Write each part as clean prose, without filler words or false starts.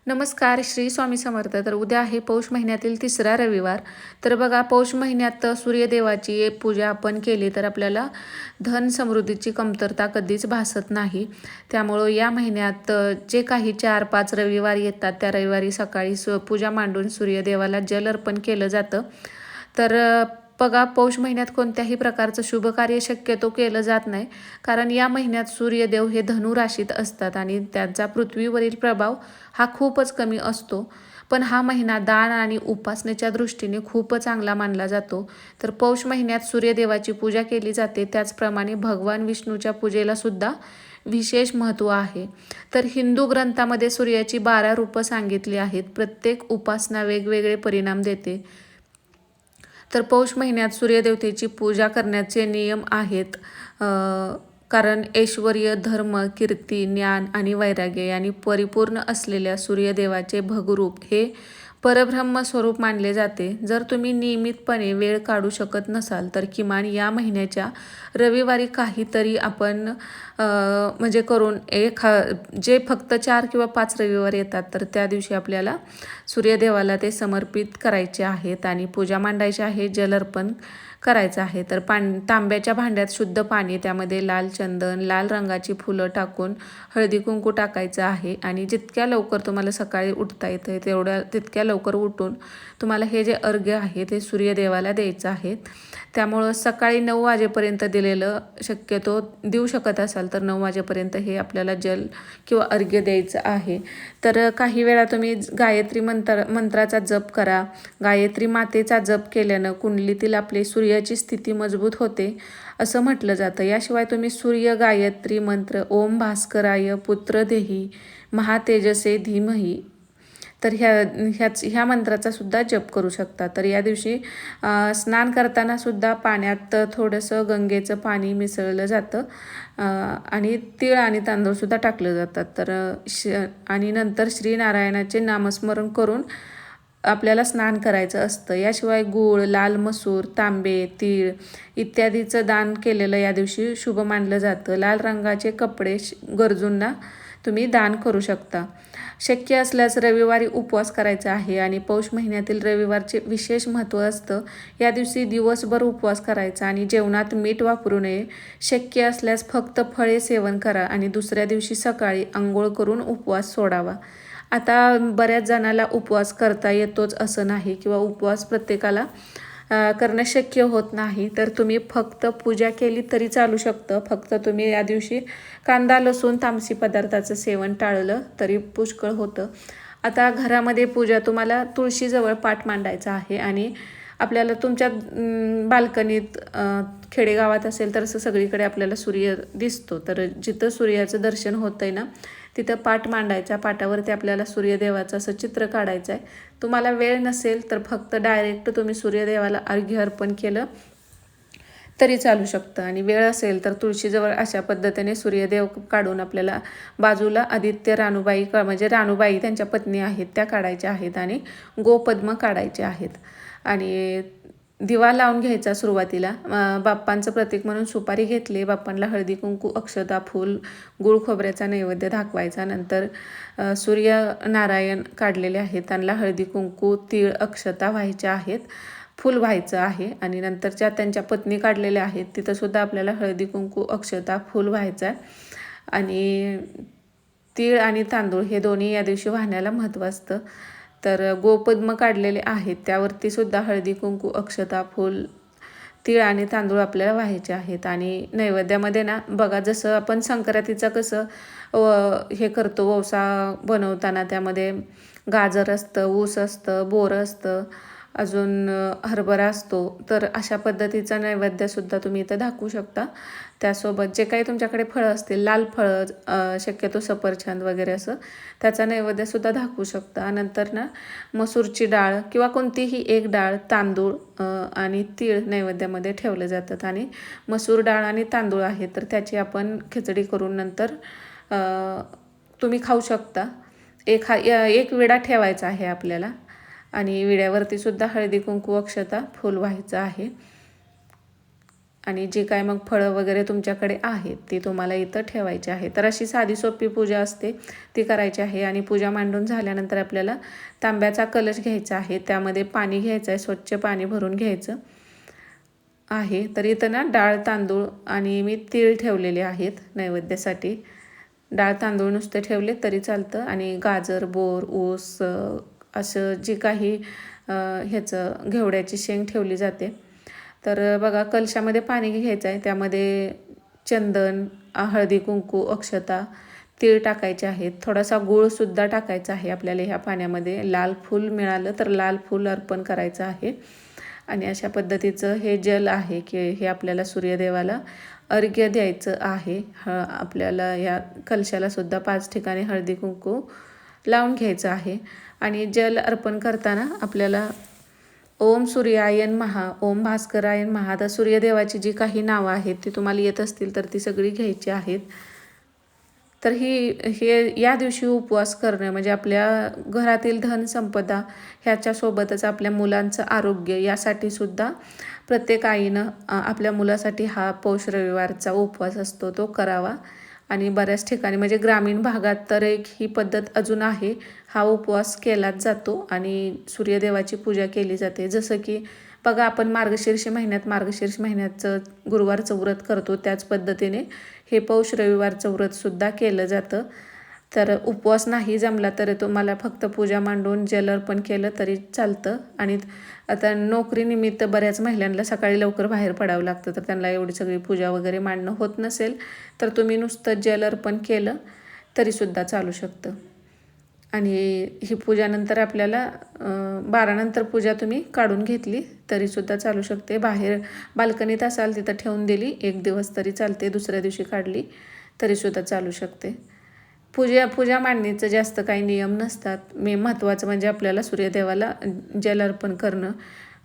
नमस्कार, श्री स्वामी समर्थ. तर उद्या आहे पौष महिन्यातील तिसरा रविवार. तर बघा, पौष महिन्यात सूर्यदेवाची पूजा आपण केली तर आपल्याला धन समृद्धीची कमतरता कधीच भासत नाही. त्यामुळं या महिन्यात जे काही 4-5 रविवार येतात त्या रविवारी सकाळी पूजा मांडून सूर्यदेवाला जल अर्पण केलं जातं. तर बघा, पौष महिन्यात कोणत्याही प्रकारचं शुभ कार्य शक्यतो केलं जात नाही, कारण या महिन्यात सूर्यदेव हे धनु राशीत असतात आणि त्यांचा पृथ्वीवरील प्रभाव हा खूपच कमी असतो. पण हा महिना दान आणि उपासनेच्या दृष्टीने खूपच चांगला मानला जातो. तर पौष महिन्यात सूर्यदेवाची पूजा केली जाते, त्याचप्रमाणे भगवान विष्णूच्या पूजेला सुद्धा विशेष महत्त्व आहे. तर हिंदू ग्रंथामध्ये सूर्याची 12 रूपं सांगितली आहेत. प्रत्येक उपासना वेगवेगळे परिणाम देते. तर पौष महिन्यात सूर्यदेवतेची पूजा करण्याचे नियम आहेत. कारण ऐश्वर्य, धर्म, कीर्ती, ज्ञान आणि वैराग्य यांनी परिपूर्ण असलेल्या सूर्यदेवाचे भगरूप हे परब्रह्म स्वरूप मानले जाते. जर तुम्ही नियमितपणे वेळ काढू शकत नसाल तर किमान या महिन्याच्या रविवारी काहीतरी आपण म्हणजे करून जे फक्त 4 किंवा 5 रविवार येतात तर त्या दिवशी आपल्याला सूर्यदेवाला ते समर्पित करायचे आहेत आणि पूजा मांडायची आहे, जल अर्पण करायचं आहे. तर तांब्याच्या भांड्यात शुद्ध पाणी, त्यामध्ये लाल चंदन, लाल रंगाची फुलं टाकून हळदी कुंकू टाकायचं आहे आणि जितक्या लवकर तुम्हाला सकाळी उठता येतं तितक्या लवकर उठून तुम्हाला हे जे अर्घ्य आहे ते सूर्यदेवाला द्यायचं आहे. त्यामुळं सकाळी 9 वाजेपर्यंत दिलेलं शक्यतो देऊ शकत असाल तर 9 वाजेपर्यंत हे आपल्याला जल किंवा अर्घ्य द्यायचं आहे. तर काही वेळा तुम्ही गायत्री मंत्राचा जप करा. गायत्री मातेचा जप केल्यानं कुंडलीतील आपली सूर्याची स्थिती मजबूत होते असं म्हटलं जातं. याशिवाय तुम्ही सूर्य गायत्री मंत्र ओम भास्कराय पुत्र देही महातेजसे धीमही तर ह्या मंत्राचा सुद्धा जप करू शकता. तर या दिवशी स्नान करताना सुद्धा पाण्यात थोडंसं गंगेचं पाणी मिसळलं जातं आणि तीळ आणि तांदूळसुद्धा टाकलं जातात. तर आणि नंतर श्रीनारायणाचे नामस्मरण करून आपल्याला स्नान करायचं असतं. याशिवाय गूळ, लाल मसूर, तांबे, तीळ इत्यादीचं दान केलेलं या दिवशी शुभ मानलं जातं. लाल रंगाचे कपडे गरजूंना तुम्ही दान करू शकता. शक्य असल्यास रविवारी उपवास करायचा आहे आणि पौष महिन्यातील रविवारचे विशेष महत्त्व असतं. या दिवशी दिवसभर उपवास करायचा आणि जेवणात मीठ वापरू नये. शक्य असल्यास फक्त फळे सेवन करा आणि दुसऱ्या दिवशी सकाळी अंघोळ करून उपवास सोडावा. आता बऱ्याच जणाला उपवास करता येतोच असं नाही किंवा उपवास प्रत्येकाला करणं शक्य होत नाही. तर तुम्ही फक्त पूजा केली तरी चालू शकतं. फक्त तुम्ही या दिवशी कांदा, लसूण, तामसी पदार्थाचं सेवन टाळलं तरी पुष्कळ होतं. आता घरामध्ये पूजा तुम्हाला तुळशीजवळ पाट मांडायचा आहे आणि आपल्याला तुमच्या बाल्कनीत खेडेगावात असेल तर असं सगळीकडे आपल्याला सूर्य दिसतो. तर जिथं सूर्याचं दर्शन होतंय ना तिथं पाट मांडायचा. पाटावरती आपल्याला सूर्यदेवाचं असं चित्र काढायचं आहे. तुम्हाला वेळ नसेल तर फक्त डायरेक्ट तुम्ही सूर्यदेवाला अर्घ्य अर्पण केलं तरी चालू शकतं आणि वेळ असेल तर तुळशीजवळ अशा पद्धतीने सूर्यदेव काढून आपल्याला बाजूला आदित्य रानूबाई म्हणजे रानूबाई त्यांच्या पत्नी आहेत त्या काढायच्या आहेत आणि गोपद्म काढायचे आहेत आणि दिवा लावून घ्यायचा. सुरुवातीला बाप्पांचं प्रतीक म्हणून सुपारी घेतली. बाप्पांना हळदी कुंकू, अक्षता, फूल, गुळ खोबऱ्याचा नैवेद्य दाखवायचा. नंतर सूर्यनारायण काढलेले आहेत त्यांना हळदी कुंकू, तीळ, अक्षता व्हायच्या आहेत, फूल व्हायचं आहे आणि नंतरच्या त्यांच्या पत्नी काढलेल्या आहेत तिथंसुद्धा आपल्याला हळदी कुंकू, अक्षता, फूल व्हायचं आहे आणि तीळ आणि तांदूळ हे दोन्ही या दिवशी वाहण्याला महत्त्व असतं. तर गोपद्म काढलेले आहेत त्यावरती सुद्धा हळदी कुंकू, अक्षता, फूल, तीळ आणि तांदूळ आपल्याला व्हायचे आहेत. आणि नैवेद्यामध्ये ना बघा, जसं आपण संक्रांतीचं कसं हे करतो वौसा बनवताना त्यामध्ये गाजर असतं, ऊस असतं, बोरं असतं, अजून हरभरा असतो. तर अशा पद्धतीचा नैवेद्यसुद्धा तुम्ही इथं दाखवू शकता. त्यासोबत जे काही तुमच्याकडे फळं असतील, लाल फळं शक्यतो सफरचंद वगैरे असं त्याचा नैवेद्यसुद्धा दाखवू शकता. नंतर ना मसूरची डाळ किंवा कोणतीही एक डाळ, तांदूळ आणि तीळ नैवेद्यामध्ये ठेवले जातात आणि मसूर डाळ आणि तांदूळ आहे तर त्याची आपण खिचडी करून नंतर तुम्ही खाऊ शकता. एक विडा ठेवायचा आहे आपल्याला आणि विड्यावरती सुद्धा हळदी कुंकू, अक्षता, फूल व्हायचं आहे. आणि जे काय मग फळं वगैरे तुमच्याकडे आहेत ती तुम्हाला इथं ठेवायची आहे. तर अशी साधी सोपी पूजा असते ती करायची आहे. आणि पूजा मांडून झाल्यानंतर आपल्याला तांब्याचा कलश घ्यायचा आहे, त्यामध्ये पाणी घ्यायचं आहे, स्वच्छ पाणी भरून घ्यायचं आहे. तर इथं ना डाळ तांदूळ आणि मी तीळ ठेवलेले आहेत नैवेद्यासाठी. डाळ तांदूळ नुसते ठेवले तरी चालतं आणि गाजर, बोर, ऊस असं जे काही ह्याचं घेवड्याची शेंग ठेवली जाते. तर बघा कलशामध्ये पाणी घ्यायचं आहे, त्यामध्ये चंदन, हळदी कुंकू, अक्षता, तीळ टाकायचे आहेत. थोडासा गूळसुद्धा टाकायचा आहे आपल्याला ह्या पाण्यामध्ये. लाल फूल मिळालं तर लाल फूल अर्पण करायचं आहे. आणि अशा पद्धतीचं हे जल आहे की हे आपल्याला सूर्यदेवाला अर्घ्य द्यायचं आहे. आपल्याला या कलशालासुद्धा 5 ठिकाणी हळदी कुंकू लावून घ्यायचं आहे. आणि जल अर्पण करताना आपल्याला ओम सूर्यायन महा, ओम भास्करायन महा, तर सूर्यदेवाची जी काही नावं आहेत ती तुम्हाला येत असतील तर ती सगळी घ्यायची आहेत. तर हे या दिवशी उपवास करणं म्हणजे आपल्या घरातील धनसंपदा ह्याच्यासोबतच आपल्या मुलांचं आरोग्य यासाठी सुद्धा प्रत्येक आईनं आपल्या मुलासाठी हा पौष रविवारचा उपवास असतो तो करावा. आणि बऱ्याच ठिकाणी म्हणजे ग्रामीण भागात तर एक ही पद्धत अजून आहे, हा उपवास केलाच जातो आणि सूर्यदेवाची पूजा केली जाते. जसं की बघा आपण मार्गशीर्ष महिन्याचं गुरुवारचं व्रत करतो, त्याच पद्धतीने हे पौष रविवारचं व्रतसुद्धा केलं जातं. तर उपवास नाही जमला तर तुम्हाला फक्त पूजा मांडून जल अर्पण केलं तरी चालतं. आणि आता नोकरीनिमित्त बऱ्याच महिलांना सकाळी लवकर बाहेर पडावं लागतं, तर त्यांना एवढी सगळी पूजा वगैरे मांडणं होत नसेल तर तुम्ही नुसतं जल अर्पण केलं तरीसुद्धा चालू शकतं. आणि ही पूजानंतर आपल्याला 12 नंतर पूजा तुम्ही काढून घेतली तरीसुद्धा चालू शकते. बाहेर बाल्कनीत असाल तिथं ठेवून दिली 1 दिवस तरी चालते, दुसऱ्या दिवशी काढली तरीसुद्धा चालू शकते. पूजा मांडणीचं जास्त काही नियम नसतात. महत्त्वाचं म्हणजे आपल्याला सूर्यदेवाला जल अर्पण करणं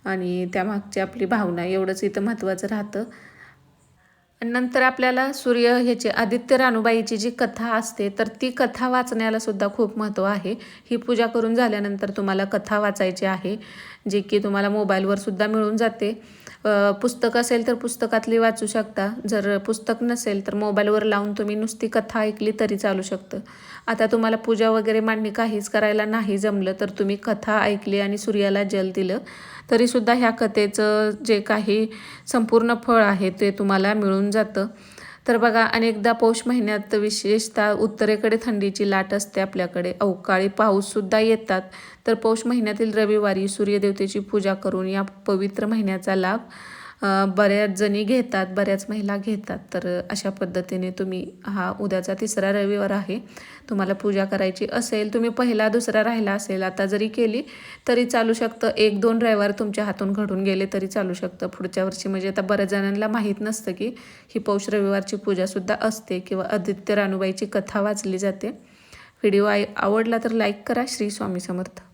आणि त्यामागची आपली भावना एवढंच इथं महत्त्वाचं राहतं. नंतर आपल्याला ह्याचे आदित्य रानूबाईची जी कथा असते तर ती कथा वाचण्याला सुद्धा खूप महत्त्व आहे. ही पूजा करून झाल्यानंतर तुम्हाला कथा वाचायची आहे, जी की तुम्हाला मोबाईलवर सुद्धा मिळून जाते. पुस्तक असेल तर पुस्तकातली वाचू शकता, जर पुस्तक नसेल तर मोबाईलवर लावून तुम्ही नुसती कथा ऐकली तरी चालू शकतं. आता तुम्हाला पूजा वगैरे मांडणी काहीच करायला नाही जमलं तर तुम्ही कथा ऐकली आणि सूर्याला जल दिलं तरीसुद्धा ह्या कथेचं जे काही संपूर्ण फळ आहे ते तुम्हाला मिळून जातं. तर बघा अनेकदा पौष महिन्यात विशेषतः उत्तरेकडे थंडीची लाट असते, आपल्याकडे अवकाळी पाऊससुद्धा येतात. तर पौष महिन्यातील रविवारी सूर्यदेवतेची पूजा करून या पवित्र महिन्याचा लाभ बऱ्याच जणी घेतात, बऱ्याच महिला घेतात. तर अशा पद्धतीने तुम्ही हा उद्याचा 3रा रविवार आहे, तुम्हाला पूजा करायची असेल, तुम्ही पहिला 2रा राहिला असेल आता जरी केली तरी चालू शकतं. 1-2 रविवार तुमच्या हातून घडून गेले तरी चालू शकतं. पुढच्या वर्षी म्हणजे आता बऱ्याच जणांना माहीत नसतं की ही पौष रविवारची पूजासुद्धा असते किंवा आदित्य रानूबाईची कथा वाचली जाते. व्हिडिओ आवडला तर लाईक करा. श्री स्वामी समर्थ.